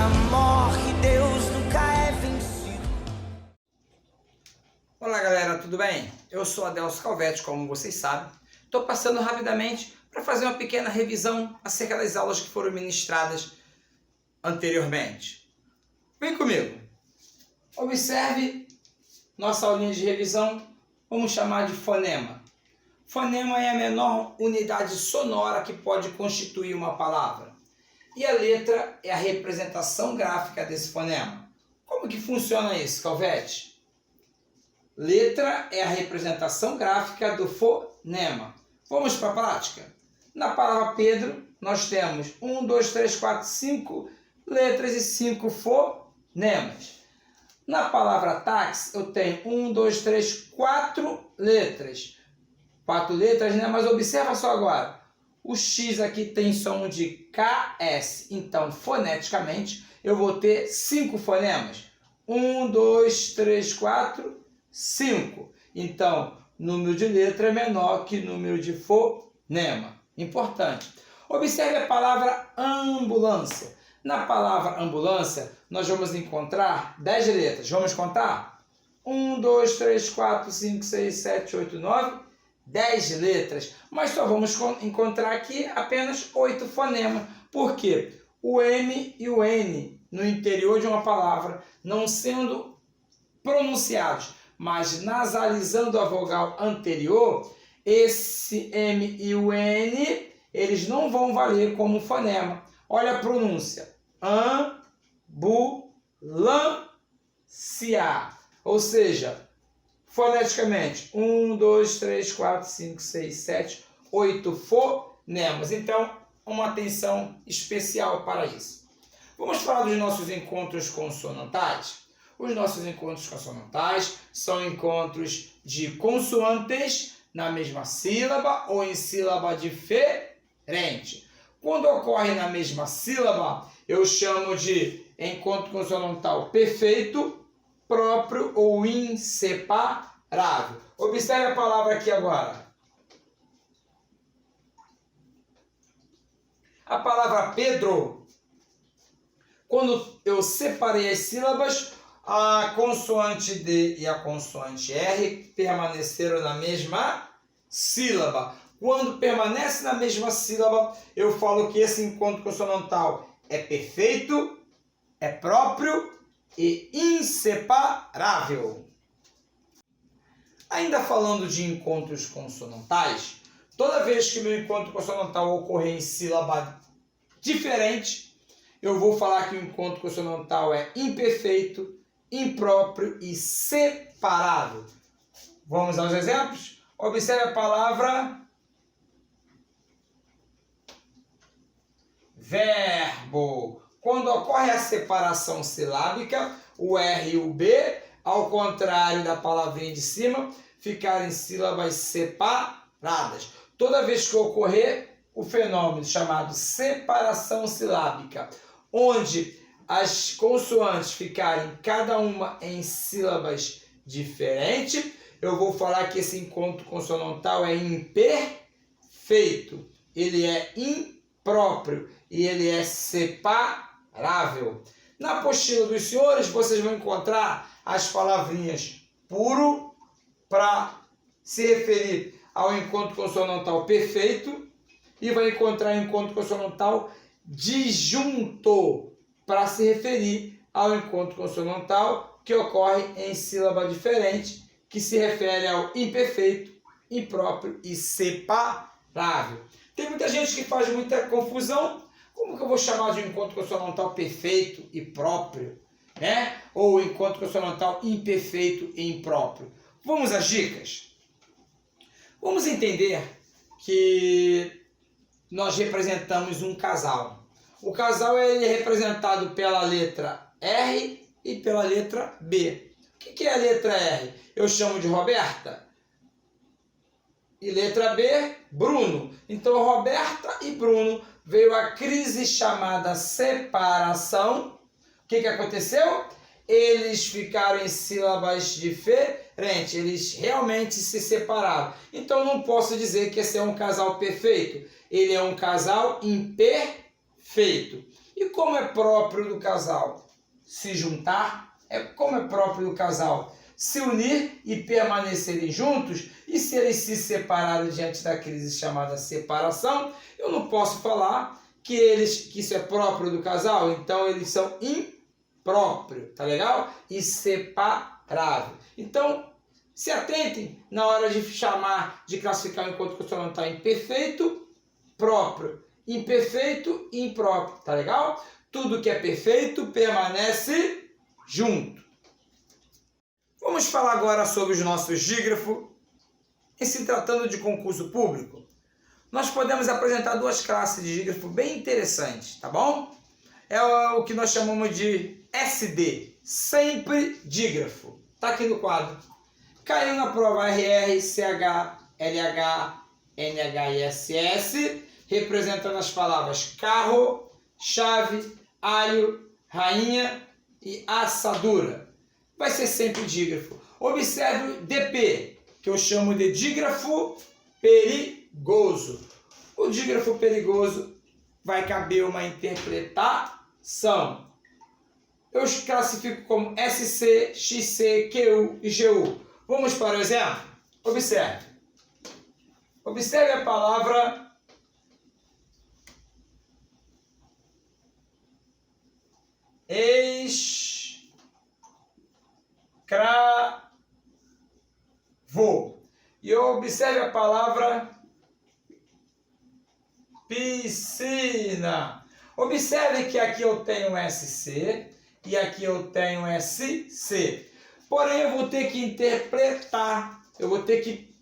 morre, Deus nunca é vencido. Olá galera, tudo bem? Eu sou Adelso Calvetti, como vocês sabem. Estou passando rapidamente para fazer uma pequena revisão acerca das aulas que foram ministradas anteriormente. Vem comigo. Observe nossa aulinha de revisão, vamos chamar de fonema. Fonema é a menor unidade sonora que pode constituir uma palavra. E a letra é a representação gráfica desse fonema. Como que funciona isso, Calvetti? Letra é a representação gráfica do fonema. Vamos para a prática? Na palavra Pedro, nós temos 1, 2, 3, 4, 5 letras e 5 fonemas. Na palavra táxi, eu tenho 1, 2, 3, 4 letras. 4 letras, né? Mas observa só agora. O X aqui tem som de KS. Então, foneticamente, eu vou ter 5 fonemas. 1, 2, 3, 4, 5. Então, número de letra é menor que número de fonema. Importante. Observe a palavra ambulância. Na palavra ambulância, nós vamos encontrar 10 letras. Vamos contar? 1, 2, 3, 4, 5, 6, 7, 8, 9, 10 letras. Mas só vamos encontrar aqui apenas 8 fonemas. Por quê? O M e o N no interior de uma palavra, não sendo pronunciados, mas nasalizando a vogal anterior, esse M e o N, eles não vão valer como fonema. Olha a pronúncia. Ambulância. Ou seja, foneticamente, 1, 2, 3, 4, 5, 6, 7, 8 fonemas. Então, uma atenção especial para isso. Vamos falar dos nossos encontros consonantais. Os nossos encontros consonantais são encontros de consoantes na mesma sílaba ou em sílaba diferente. Quando ocorre na mesma sílaba, eu chamo de encontro consonantal perfeito, próprio ou inseparável. Observe a palavra aqui agora. A palavra Pedro, quando eu separei as sílabas, a consoante D e a consoante R permaneceram na mesma sílaba. Quando permanece na mesma sílaba, eu falo que esse encontro consonantal é perfeito, é próprio e inseparável. Ainda falando de encontros consonantais, toda vez que meu encontro consonantal ocorrer em sílaba diferente, eu vou falar que o encontro consonantal é imperfeito, impróprio e separável. Vamos aos exemplos? Observe a palavra verbo. Quando ocorre a separação silábica, o R e o B, ao contrário da palavrinha de cima, ficarem sílabas separadas. Toda vez que ocorrer o fenômeno chamado separação silábica, onde as consoantes ficarem cada uma em sílabas diferentes, eu vou falar que esse encontro consonantal é imperfeito, ele é impróprio e ele é separável. Na apostila dos senhores, vocês vão encontrar as palavrinhas puro para se referir ao encontro consonantal perfeito e vai encontrar encontro consonantal disjunto para se referir ao encontro consonantal que ocorre em sílaba diferente, que se refere ao imperfeito, impróprio e separável. Tem muita gente que faz muita confusão. Como que eu vou chamar de encontro consonantal perfeito e próprio, né? Ou encontro consonantal imperfeito e impróprio? Vamos às dicas? Vamos entender que nós representamos um casal. O casal é representado pela letra R e pela letra B. O que é a letra R? Eu chamo de Roberta. E letra B, Bruno. Então, Roberta e Bruno, veio a crise chamada separação. O que aconteceu? Eles ficaram em sílabas diferentes. Eles realmente se separaram. Então, não posso dizer que esse é um casal perfeito. Ele é um casal imperfeito. E como é próprio do casal se juntar, como é próprio do casal se unir e permanecerem juntos, e se eles se separaram diante da crise chamada separação, eu não posso falar que isso é próprio do casal, então eles são impróprios, tá legal? Inseparável. Então, se atentem na hora de chamar, de classificar o encontro consonantal em perfeito, próprio, imperfeito e impróprio, tá legal? Tudo que é perfeito permanece junto. Vamos falar agora sobre os nossos dígrafos. Em se tratando de concurso público, nós podemos apresentar duas classes de dígrafo bem interessantes, tá bom? É o que nós chamamos de SD, sempre dígrafo. Tá aqui no quadro. Caiu na prova RR, CH, LH, NH e SS, representando as palavras carro, chave, alho, rainha e assadura. Vai ser sempre dígrafo. Observe o DP, que eu chamo de dígrafo perigoso. O dígrafo perigoso vai caber uma interpretação. Eu classifico como SC, XC, QU e GU. Vamos para o exemplo? Observe. Observe a palavra escravo. E observe a palavra piscina. Observe que aqui eu tenho SC e aqui eu tenho SC. Porém, eu vou ter que interpretar, eu vou ter que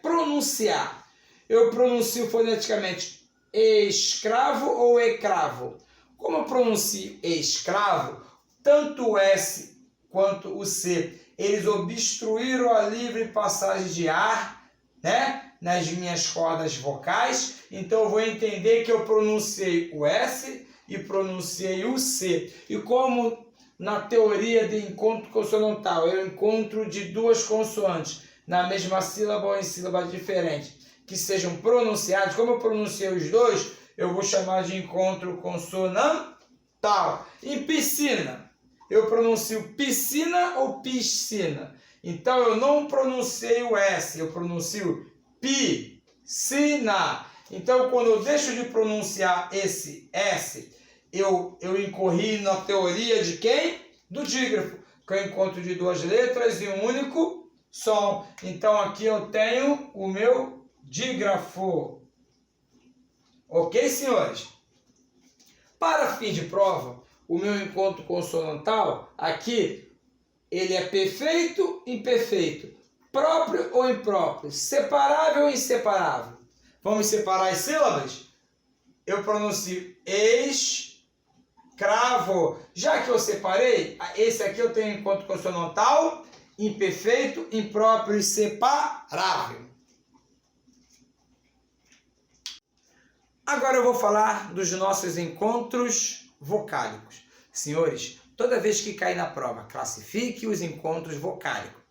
pronunciar. Eu pronuncio foneticamente escravo ou escravo. Como eu pronuncio escravo, tanto o S quanto o C, eles obstruíram a livre passagem de ar, né, nas minhas cordas vocais. Então eu vou entender que eu pronunciei o S e pronunciei o C. E como na teoria de encontro consonantal é o encontro de duas consoantes na mesma sílaba ou em sílabas diferentes que sejam pronunciados, como eu pronunciei os dois, eu vou chamar de encontro consonantal. Em piscina, eu pronuncio piscina ou piscina. Então eu não pronunciei o S, eu pronuncio piscina. Então quando eu deixo de pronunciar esse S, eu incorri na teoria de quem? Do dígrafo, que é o encontro de duas letras e um único som. Então aqui eu tenho o meu dígrafo. Ok, senhores? Para fim de prova, o meu encontro consonantal aqui, ele é perfeito, imperfeito, próprio ou impróprio, separável ou inseparável. Vamos separar as sílabas? Eu pronuncio escravo. Já que eu separei, esse aqui eu tenho encontro consonantal, imperfeito, impróprio e separável. Agora eu vou falar dos nossos encontros vocálicos. Senhores, toda vez que cair na prova, classifique os encontros vocálicos.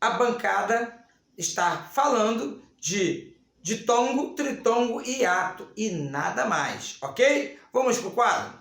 A bancada está falando de ditongo, tritongo e hiato e nada mais, ok? Vamos para o quadro?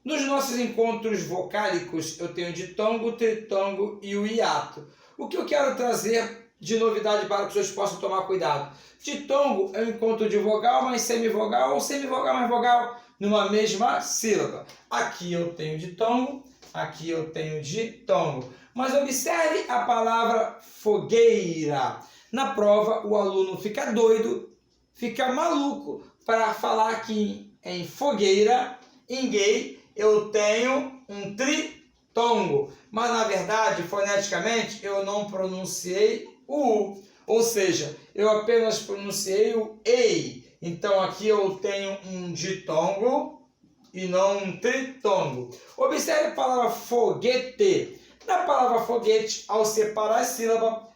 Nos nossos encontros vocálicos, eu tenho o ditongo, o tritongo e o hiato. O que eu quero trazer de novidade para que vocês possam tomar cuidado? Ditongo é um encontro de vogal mais semivogal ou semivogal mais vogal numa mesma sílaba. Aqui eu tenho ditongo, aqui eu tenho ditongo. Mas observe a palavra fogueira. Na prova, o aluno fica doido, fica maluco para falar que em fogueira, em gay, eu tenho um tritongo. Mas, na verdade, foneticamente, eu não pronunciei o U. Ou seja, eu apenas pronunciei o EI. Então, aqui eu tenho um ditongo e não um tritongo. Observe a palavra foguete. Na palavra foguete, ao separar a sílaba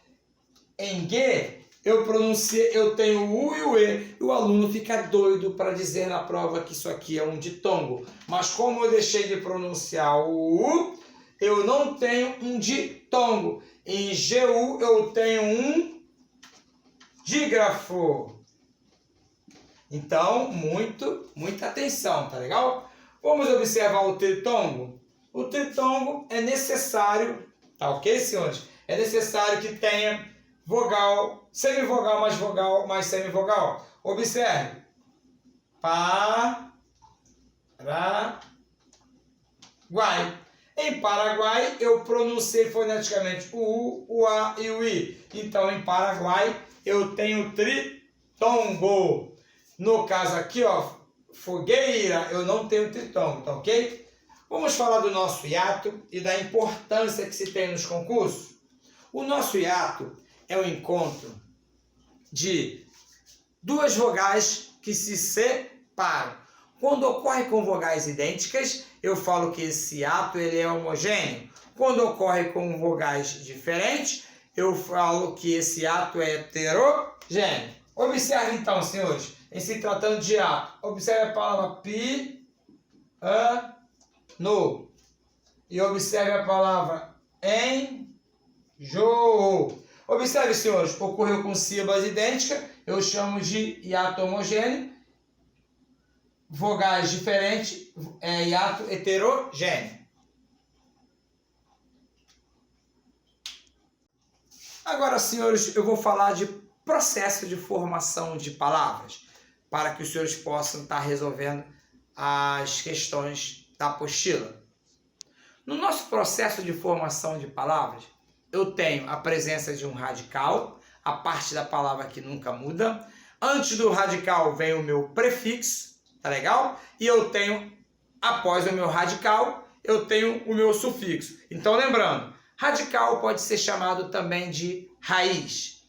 em G, eu tenho o U e o E, e o aluno fica doido para dizer na prova que isso aqui é um ditongo. Mas como eu deixei de pronunciar o U, eu não tenho um ditongo. Em GU eu tenho um dígrafo. Então, muita atenção, tá legal? Vamos observar o tritongo? O tritongo é necessário, tá ok, senhores? É necessário que tenha vogal, semivogal mais vogal mais semivogal. Observe. Paraguai. Em Paraguai, eu pronunciei foneticamente o U, o A e o I. Então, em Paraguai, eu tenho tritongo. No caso aqui, ó, fogueira, eu não tenho tritongo, tá ok? Vamos falar do nosso hiato e da importância que se tem nos concursos. O nosso hiato é o encontro de duas vogais que se separam. Quando ocorre com vogais idênticas, eu falo que esse hiato ele é homogêneo. Quando ocorre com vogais diferentes, eu falo que esse hiato é heterogêneo. Observe então, senhores, em se tratando de hiato. Observe a palavra piano. E observe a palavra enjoo. Observe, senhores, ocorreu com sílabas idênticas, eu chamo de hiato homogêneo. Vogais diferentes, é hiato heterogêneo. Agora, senhores, eu vou falar de processo de formação de palavras, para que os senhores possam estar resolvendo as questões da apostila. No nosso processo de formação de palavras, eu tenho a presença de um radical, a parte da palavra que nunca muda. Antes do radical vem o meu prefixo, tá legal? E eu tenho, após o meu radical, eu tenho o meu sufixo. Então, lembrando, radical pode ser chamado também de raiz.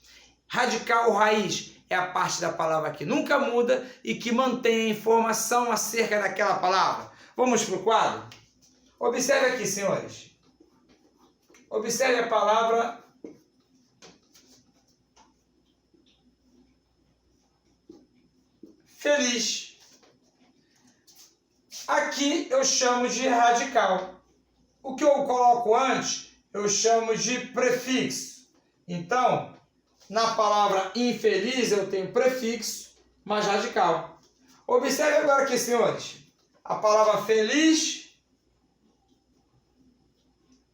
Radical ou raiz é a parte da palavra que nunca muda e que mantém a informação acerca daquela palavra. Vamos para o quadro? Observe aqui, senhores. Observe a palavra feliz. Aqui eu chamo de radical. O que eu coloco antes, eu chamo de prefixo. Então, na palavra infeliz, eu tenho prefixo mais radical. Observe agora aqui, senhores. A palavra feliz,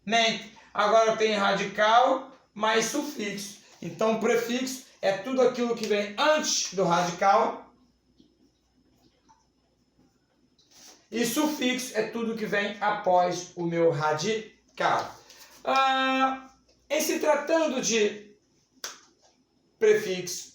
mente. Agora eu tenho radical mais sufixo. Então, prefixo é tudo aquilo que vem antes do radical. E sufixo é tudo que vem após o meu radical. Em se tratando de prefixo,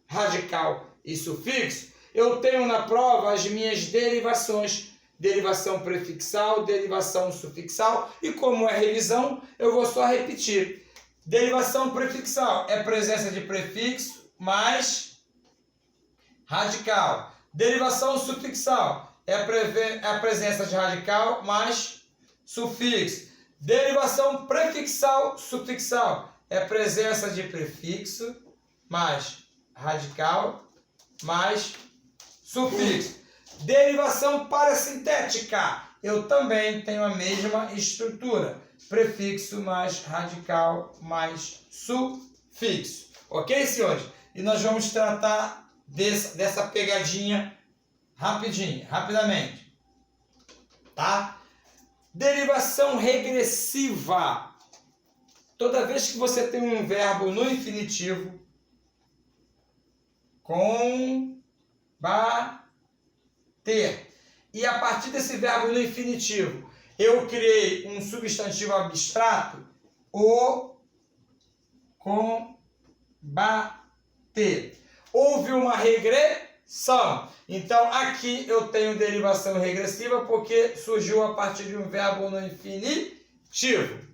radical e sufixo, eu tenho na prova as minhas derivações. Derivação prefixal, derivação sufixal. E como é revisão, eu vou só repetir. Derivação prefixal é presença de prefixo mais radical. Derivação sufixal é a presença de radical mais sufixo. Derivação prefixal sufixal é a presença de prefixo mais radical mais sufixo. Derivação parasintética, eu também tenho a mesma estrutura. Prefixo mais radical mais sufixo. Ok, senhores? E nós vamos tratar dessa pegadinha rapidamente. Tá? Derivação regressiva. Toda vez que você tem um verbo no infinitivo, combater, e a partir desse verbo no infinitivo, eu criei um substantivo abstrato, o combater. Houve uma regressão. Então, aqui eu tenho derivação regressiva porque surgiu a partir de um verbo no infinitivo.